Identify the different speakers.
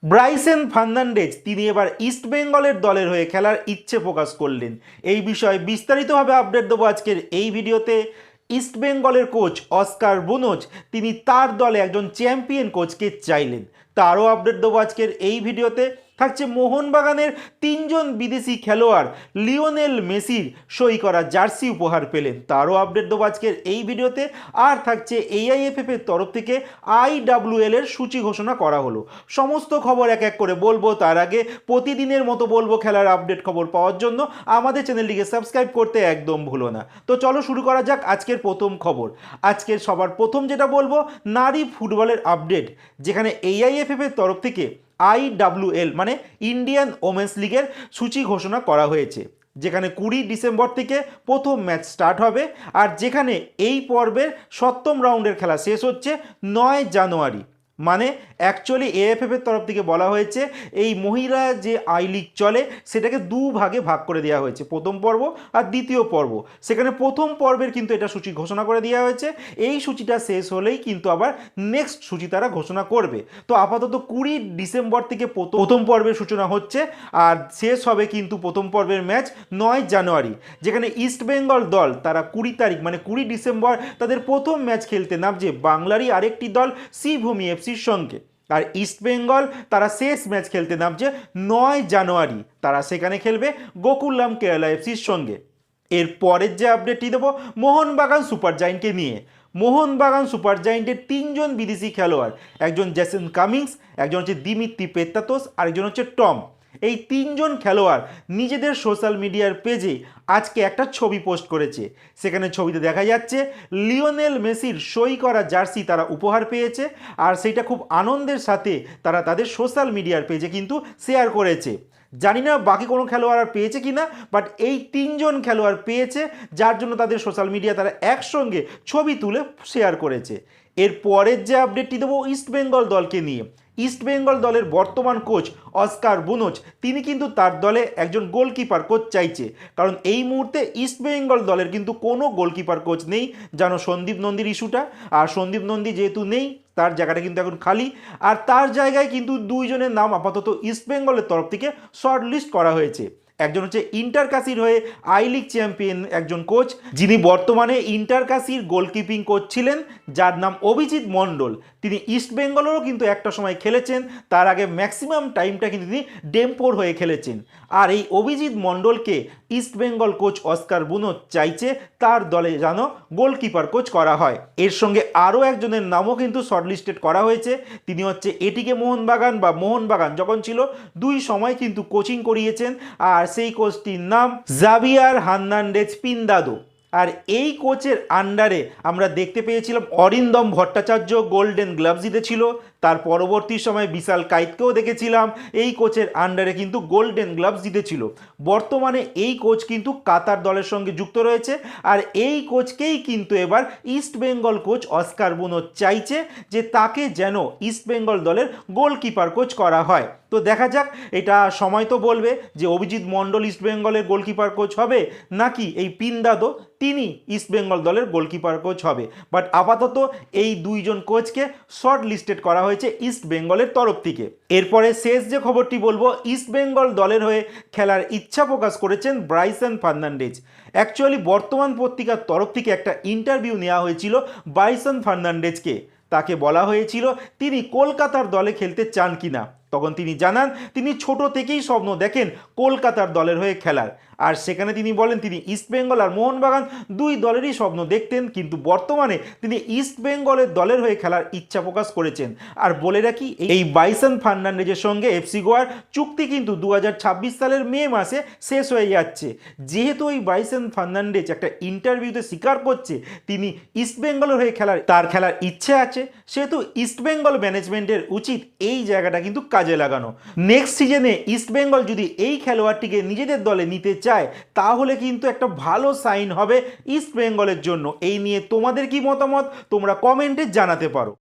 Speaker 1: Bryson Fernandez তিনি এবার east বেঙ্গলের দলের হয়ে খেলার ইচ্ছে প্রকাশ করলেন। এই বিষয়ে বিস্তারিতভাবে আপডেট দেবো আজকের এই ভিডিওতে। ইস্ট বেঙ্গলের কোচ অস্কার বুনোজ তিনি তার দলে একজন চ্যাম্পিয়ন কোচকে চাইলেন, তারও আপডেট দেবো আজকের এই ভিডিওতে। থাকছে মোহনবাগানের তিনজন বিদেশি খেলোয়াড় লিওনেল মেসির সই করা জার্সি উপহার পেলেন, তারও আপডেট দেবো আজকের এই ভিডিওতে। আর থাকছে AIFF এর তরফ থেকে IWL এর সূচি ঘোষণা করা হলো। সমস্ত খবর এক এক করে বলবো, তার আগে প্রতিদিনের মতো বলবো খেলার আপডেট খবর পাওয়ার জন্য আমাদের চ্যানেলটিকে সাবস্ক্রাইব করতে একদম ভুলো না। তো চলো শুরু করা যাক আজকের প্রথম খবর। আজকের সবার প্রথম যেটা বলবো, নারী ফুটবলের আপডেট, যেখানে AIFF এর তরফ থেকে IWL মানে ইন্ডিয়ান ওমেন্স লিগের সূচি ঘোষণা করা হয়েছে, যেখানে 20 ডিসেম্বর থেকে প্রথম ম্যাচ স্টার্ট হবে, আর যেখানে এই পর্বের 7ম রাউন্ডের খেলা শেষ হচ্ছে 9 জানুয়ারি। মানে অ্যাকচুয়ালি AIFF এর তরফ থেকে বলা হয়েছে এই মহিলা যে আই লিগ চলে সেটাকে ভাগে ভাগ করে দেওয়া হয়েছে, প্রথম পর্ব আর দ্বিতীয় পর্ব। সেখানে প্রথম পর্বের কিন্তু এটা সূচি ঘোষণা করে দেওয়া হয়েছে, এই সূচিটা শেষ হলেই কিন্তু আবার নেক্সট সূচি তারা ঘোষণা করবে। তো আপাতত 20 ডিসেম্বর থেকে প্রথম পর্বের সূচনা হচ্ছে, আর শেষ হবে কিন্তু প্রথম পর্বের ম্যাচ 9 জানুয়ারি, যেখানে ইস্ট বেঙ্গল দল তারা 20 তারিখ মানে 20 ডিসেম্বর তাদের প্রথম ম্যাচ খেলতে নামছে বাংলারই আরেকটি দল শ্রীভূমি FC সঙ্গে। আর ইস্ট বেঙ্গল তারা শেষ ম্যাচ খেলতে নামছে 9 জানুয়ারি, তারা সেখানে খেলবে গোকুলাম কেরালা FCর সঙ্গে। এর পরের যে আপডেটটি দেবো মোহনবাগান সুপার জায়েন্টকে নিয়ে। মোহনবাগান সুপার জায়েন্টের তিনজন বিদেশি খেলোয়াড়, একজন জেসন কামিংস, একজন হচ্ছে দিমিত্রি পেত্তাতোস, আরেকজন হচ্ছে টম। এই তিনজন খেলোয়াড় নিজেদের সোশ্যাল মিডিয়ার পেজে আজকে একটা ছবি পোস্ট করেছে। সেখানে ছবিতে দেখা যাচ্ছে লিওনেল মেসির সই করা জার্সি তারা উপহার পেয়েছে, আর সেইটা খুব আনন্দের সাথে তারা তাদের সোশ্যাল মিডিয়ার পেজে কিন্তু শেয়ার করেছে। জানি না বাকি কোনো খেলোয়াড় পেয়েছে কিনা, বাট এই তিনজন খেলোয়াড় পেয়েছে, যার জন্য তাদের সোশ্যাল মিডিয়া তারা একসঙ্গে ছবি তুলে শেয়ার করেছে। এর পরের যে আপডেটটি দেবো ইস্ট বেঙ্গল দলকে নিয়ে। ইস্ট বেঙ্গল দলের বর্তমান কোচ অস্কার বুনোজ তিনি কিন্তু তার দলে একজন গোলকিপার কোচ চাইছে, কারণ এই মুহূর্তে ইস্ট বেঙ্গল দলের কিন্তু কোনো গোলকিপার কোচ নেই। জানো সন্দীপ নন্দীর ইস্যুটা, আর সন্দীপ নন্দী যেহেতু নেই তার জায়গাটা কিন্তু এখন খালি, আর তার জায়গায় কিন্তু দুইজনের নাম আপাতত ইস্ট বেঙ্গলের তরফ থেকে শর্ট লিস্ট করা হয়েছে। একজন হচ্ছে ইন্টারকাসির হয়ে আই লিগ চ্যাম্পিয়ন একজন কোচ, যিনি বর্তমানে ইন্টারকাসির গোলকিপিং কোচ ছিলেন, যার নাম অভিজিৎ মণ্ডল। তিনি ইস্ট বেঙ্গলেরও কিন্তু একটা সময় খেলেছেন, তার আগে ম্যাক্সিমাম টাইমটা কিন্তু তিনি ডেম্পোর হয়ে খেলেছেন। আর এই অভিজিৎ মণ্ডলকে East Bengal coach Oscar Bruzon চাইছে তার দলে যেন গোলকিপার কোচ করা হয়। এর সঙ্গে আরও একজনের নামও কিন্তু শর্টলিস্টেড করা হয়েছে, তিনি হচ্ছে এটিকে মোহনবাগান বা মোহনবাগান যখন ছিল দুই সময় কিন্তু কোচিং করিয়েছেন, আর সেই কোচটির নাম জাভিয়ার হার্নান্ডেজ পিন্দাদো। আর এই কোচের আন্ডারে আমরা দেখতে পেয়েছিলাম অরিন্দম ভট্টাচার্য গোল্ডেন গ্লাভস জিতেছিল, তার পরবর্তী সময় বিশাল কাইতকেও দেখেছিলাম এই কোচের আন্ডারে কিন্তু গোল্ডেন গ্লাভস জিতেছিল। বর্তমানে এই কোচ কিন্তু কাতার দলের সঙ্গে যুক্ত রয়েছে, আর এই কোচকেই কিন্তু এবার east Bengal coach Oscar Bruzon চাইছে যে তাকে যেন ইস্ট বেঙ্গল দলের গোলকিপার কোচ করা হয়। তো দেখা যাক, এটা সময় তো বলবে যে অভিজিৎ মণ্ডল ইস্ট বেঙ্গলের গোলকিপার কোচ হবে নাকি এই পিন্দাদো তিনি ইস্ট বেঙ্গল দলের গোলকিপার কোচ হবে। বাট আপাতত এই দুইজন কোচকে শর্ট লিস্টেড করা হয়েছে ইস্ট বেঙ্গলের তরফ থেকে। এরপরে শেষ যে খবরটি বলবো, ইস্ট বেঙ্গল দলের হয়ে খেলার ইচ্ছা প্রকাশ করেছেন ব্রাইসন ফার্নান্ডেজ। অ্যাকচুয়ালি বর্তমান পত্রিকার তরফ থেকে একটা ইন্টারভিউ নেওয়া হয়েছিল ব্রাইসন ফার্নান্ডেজকে। তাকে বলা হয়েছিল তিনি কলকাতার দলে খেলতে চান কিনা, তখন তিনি জানান তিনি ছোট থেকেই স্বপ্ন দেখেন কলকাতার দলের হয়ে খেলার, আর সেখানে তিনি বলেন তিনি ইস্ট বেঙ্গল আর মোহনবাগান দুই দলেরই স্বপ্ন দেখতেন, কিন্তু বর্তমানে তিনি ইস্ট বেঙ্গলের দলের হয়ে খেলার ইচ্ছা প্রকাশ করেছেন। আর বলে রাখি এই ব্রাইসন ফার্নান্ডেজের সঙ্গে FC গোয়ার চুক্তি কিন্তু 2026 সালের মে মাসে শেষ হয়ে যাচ্ছে। যেহেতু এই ব্রাইসন ফার্নান্ডেজ একটা ইন্টারভিউতে স্বীকার করছে তিনি ইস্ট বেঙ্গলের হয়ে তার খেলার ইচ্ছে আছে, সেহেতু ইস্ট বেঙ্গল ম্যানেজমেন্টের উচিত এই জায়গাটা কিন্তু কাজে লাগানো। নেক্সট সিজনে ইস্ট বেঙ্গল যদি এই খেলোয়াড়টিকে নিজেদের দলে নিতে চায় তাহলে কিন্তু একটা ভালো সাইন হবে ইস্ট বেঙ্গলের জন্য। এই নিয়ে তোমাদের কি মতামত তোমরা কমেন্টে জানাতে পারো।